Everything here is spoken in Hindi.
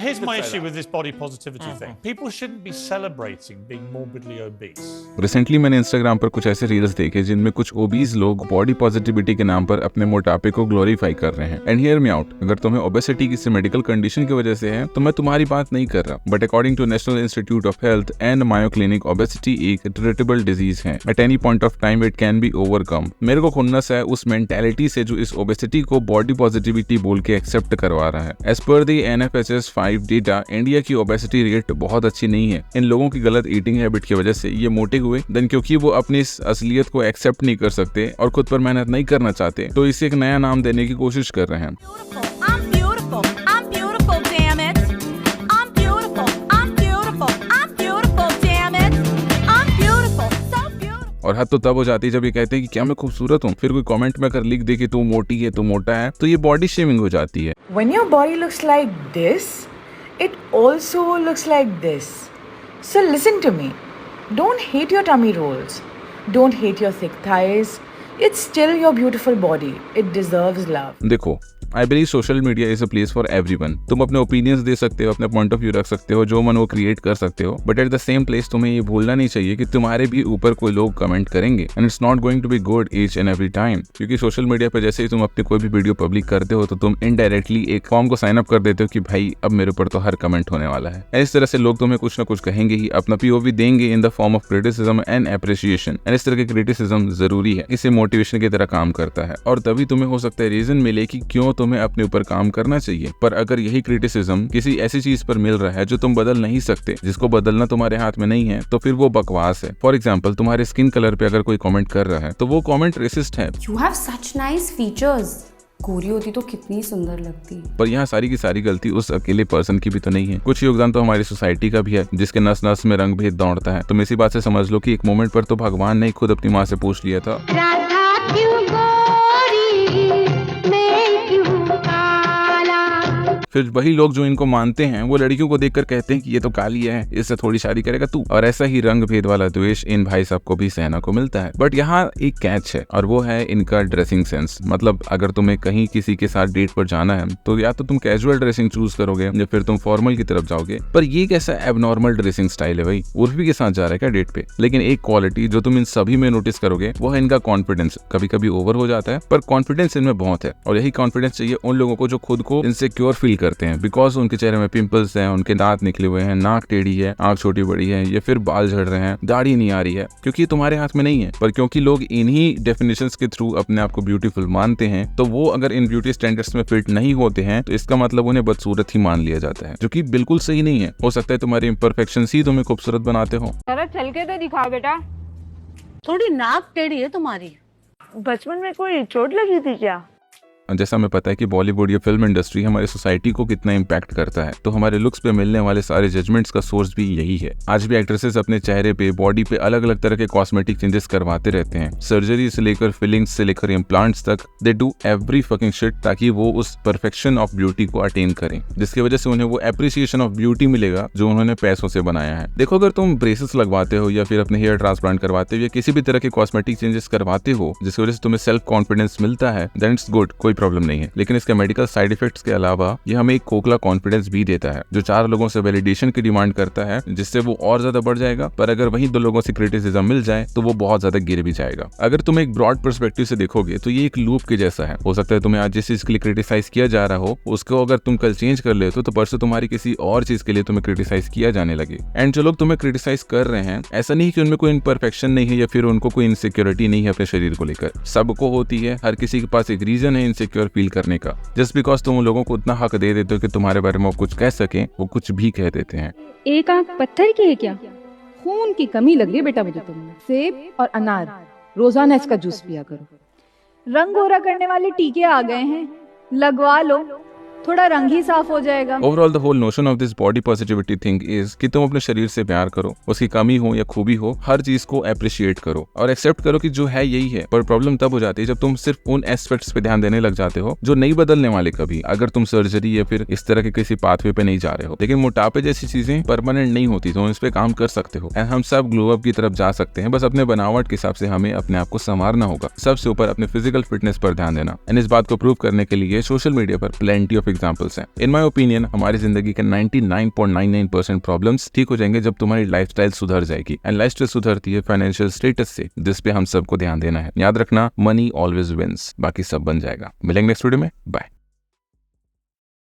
Here's my issue with this body positivity thing. People shouldn't be celebrating being morbidly obese. Recently मैंने इंस्टाग्राम पर कुछ ऐसे रील्स देखे जिनमें कुछ ओबीज लोग बॉडी पॉजिटिविटी के नाम पर अपने मोटापे को ग्लोरीफाई कर रहे हैं। एंड हियर मी आउट, अगर तुम्हें ओबेसिटी किसी मेडिकल कंडीशन की वजह से है तो मैं तुम्हारी बात नहीं कर रहा, but according to National Institute of Health and Mayo Clinic, obesity एक ट्रीटेबल डिजीज है। At any point of time it can be overcome. मेरे को खुन्नस है उस मेंटालिटी से जो इस ओबेसिटी को बॉडी पॉजिटिविटी बोल के एक्सेप्ट करवा रहा है। As per the NFHS 5 data, India की ओबेसिटी रेट बहुत अच्छी नहीं है। इन लोगों की गलत ईटिंग हैबिट की वजह से ये मोटे हुए, देन क्योंकि वो अपनी इस असलियत को एक्सेप्ट नहीं कर सकते और खुद पर मेहनत नहीं करना चाहते, तो इसे एक नया नाम देने की कोशिश कर रहे हैं। और हद तो तब हो जाती है जब ये कहते हैं कि क्या मैं खूबसूरत हूँ, फिर कोई कमेंट में अगर लिख दे कि तू मोटी है, तू मोटा है, तो ये बॉडी शेमिंग हो जाती है। When your body looks like this, it also looks like this. So listen to me. Don't hate your tummy rolls. Don't hate your thick thighs. It's still your beautiful body. It deserves love. देखो, I believe social media is a place for everyone. तुम अपने ओपिनियंस दे सकते हो, अपने पॉइंट ऑफ व्यू रख सकते हो, जो मन वो क्रिएट कर सकते हो, but at the same place तुम्हें ये भूलना नहीं चाहिए कि तुम्हारे भी ऊपर कोई लोग कमेंट करेंगे and it's not going to be good each and every time. क्योंकि सोशल मीडिया पर जैसे ही तुम अपनी कोई भी वीडियो पब्लिक करते हो तो तुम इनडायरेक्टली एक फॉर्म को साइन अप कर देते हो कि भाई अब मेरे ऊपर तो हर कमेंट होने वाला है। इस तरह से लोग तुम्हें कुछ ना कुछ कहेंगे ही, अपना POV देंगे in the form of criticism and appreciation. And इस तरह के क्रिटिसिज्म जरूरी है, इसे मोटिवेशन की तरह काम करता है और तभी तुम्हें हो सकता है रीजन मिले कि क्यों तुम्हें अपने ऊपर काम करना चाहिए। पर अगर यही क्रिटिसिज्म किसी ऐसी चीज पर मिल रहा है जो तुम बदल नहीं सकते, जिसको बदलना तुम्हारे हाथ में नहीं है, तो फिर वो बकवास है। फॉर एग्जाम्पल, तुम्हारे स्किन कलर पे अगर कोई कमेंट कर रहा है तो वो कमेंट रेसिस्ट है। You have such nice features. गोरी होती तो कितनी सुंदर लगती। पर यहाँ सारी की सारी गलती उस अकेले पर्सन की भी तो नहीं है, कुछ योगदान तो हमारी सोसाइटी का भी है जिसके नस नस में रंग भेद दौड़ता है। तुम इसी बात से समझ लो कि एक मोमेंट पर तो भगवान ने खुद अपनी माँ से पूछ लिया था, फिर वही लोग जो इनको मानते हैं वो लड़कियों को देखकर कहते हैं कि ये तो काली है, इससे थोड़ी शादी करेगा तू। और ऐसा ही रंग भेद वाला द्वेष इन भाई साहब को भी सहना को मिलता है। बट यहाँ एक कैच है और वो है इनका ड्रेसिंग सेंस। मतलब अगर तुम्हें कहीं किसी के साथ डेट पर जाना है तो या तो तुम कैजुअल ड्रेसिंग चूज करोगे या फिर तुम फॉर्मल की तरफ जाओगे। पर ये कैसा एबनॉर्मल ड्रेसिंग स्टाइल है भाई, उर्फी के साथ जा रहा है क्या डेट पे? लेकिन एक क्वालिटी जो तुम इन सभी में नोटिस करोगे वो है इनका कॉन्फिडेंस। कभी कभी ओवर हो जाता है पर कॉन्फिडेंस इनमें बहुत है, और यही कॉन्फिडेंस चाहिए उन लोगों को जो खुद को इनसिक्योर फील करते हैं बिकॉज उनके चेहरे में पिंपल्स हैं, उनके दांत निकले हुए हैं, नाक टेढ़ी है, आंख छोटी बड़ी है, या फिर बाल झड़ रहे हैं, दाढ़ी नहीं आ रही है, क्योंकि तुम्हारे हाथ में नहीं है। पर क्योंकि लोग इन्हीं डेफिनेशंस के थ्रू अपने आप को ब्यूटीफुल मानते हैं, तो वो अगर इन ब्यूटी स्टैंडर्ड्स में फिट नहीं होते हैं तो इसका मतलब उन्हें बदसूरत ही मान लिया जाता है, जो कि बिल्कुल सही नहीं है। हो सकता है तुम्हारे इम्परफेक्शंस ही तुम्हें खूबसूरत बनाते हो। जरा चल के तो दिखा बेटा। थोड़ी नाक टेढ़ी है तुम्हारी। बचपन में कोई चोट लगी थी क्या? जैसा हमें पता है कि बॉलीवुड या फिल्म इंडस्ट्री हमारी सोसाइटी को कितना इम्पैक्ट करता है, तो हमारे लुक्स पे मिलने वाले सारे जजमेंट्स का सोर्स भी यही है। आज भी एक्ट्रेसेस अपने चेहरे पे, बॉडी पे अलग अलग तरह के कॉस्मेटिक चेंजेस करवाते रहते हैं। सर्जरी से लेकर फिलिंग्स से लेकर इम्प्लांट्स तक, they do every fucking shit ताकि वो उस परफेक्शन ऑफ ब्यूटी को अटेन करें, जिसकी वजह से उन्हें वो एप्रिसिएशन ऑफ ब्यूटी मिलेगा जो उन्होंने पैसों से बनाया है। देखो, अगर तुम ब्रेसेस लगवाते हो या फिर अपने हेयर ट्रांसप्लांट करवाते हो या किसी भी तरह के कॉस्मेटिक चेंजेस करवाते हो जिसकी वजह से तुम्हें सेल्फ कॉन्फिडेंस मिलता है, देन इट्स गुड, कोई प्रॉब्लम नहीं है। लेकिन इसके मेडिकल साइड इफेक्ट्स के अलावा ये हमें एक खोखला कॉन्फिडेंस भी देता है जो 4 लोगों से वैलिडेशन की डिमांड करता है, जिससे वो और ज्यादा बढ़ जाएगा। पर अगर वहीं 2 लोगों से क्रिटिसिज्म मिल जाए तो वो बहुत ज्यादा गिर भी जाएगा। अगर तुम एक ब्रॉड पर्सपेक्टिव से देखोगे तो ये एक लूप के जैसा है। हो सकता है तुम्हें आज जिस चीज के लिए क्रिटिसाइज किया जा रहा हो उसको अगर तुम कल चेंज कर लेते हो तो परसों तुम्हारी किसी और चीज के लिए तुम्हें क्रिटिसाइज किया जाने लगे। एंड जो लोग तुम्हें क्रिटिसाइज कर रहे हैं, ऐसा नहीं कि उनमें कोई इम्परफेक्शन नहीं है या फिर उनको कोई इनसिक्योरिटी नहीं है अपने शरीर को लेकर। सबको होती है, हर किसी के पास एक रीजन है इनसिक्योर फील करने का। जस्ट बिकॉज तुम लोगों को उतना हक दे देते हो कि तुम्हारे बारे में वो कुछ कह सके, वो कुछ भी कह देते हैं। एक आंख पत्थर की है क्या? खून की कमी लग रही है बेटा मुझे तुममें। सेब और अनार रोजाना इसका जूस पिया करो। रंग गोरा करने वाले टीके आ गए हैं, लगवा लो, थोड़ा रंग ही साफ हो जाएगा। Overall the whole notion of this body positivity thing is कि तुम अपने शरीर से प्यार करो, उसकी कमी हो या खूबी हो, हर चीज को अप्रिशिएट करो और एक्सेप्ट करो कि जो है यही है। पर प्रॉब्लम तब हो जाती है जब तुम सिर्फ उन एस्पेक्ट्स पे ध्यान देने लग जाते हो जो नहीं बदलने वाले कभी, अगर तुम सर्जरी या फिर इस तरह के किसी पाथवे पे नहीं जा रहे हो। लेकिन मोटापे जैसी चीजें परमानेंट नहीं होती, तो इस पे काम कर सकते हो एंड हम सब ग्लो अप की तरफ जा सकते हैं। बस अपने बनावट के हिसाब से हमें अपने आप को संवारना होगा। सबसे ऊपर अपने फिजिकल फिटनेस पर ध्यान देना। एंड इस बात को प्रूव करने के लिए सोशल मीडिया पर प्लेंटी ऑफ एग्जांपल्स हैं। इन माय ओपिनियन हमारी जिंदगी के 99.99% प्रॉब्लम्स ठीक हो जाएंगे जब तुम्हारी लाइफस्टाइल सुधर जाएगी। एंड लाइफस्टाइल सुधरती है फाइनेंशियल स्टेटस से, जिस पे हम सबको ध्यान देना है। याद रखना, मनी ऑलवेज विंस, बाकी सब बन जाएगा। मिलेंगे नेक्स्ट वीडियो में, बाय।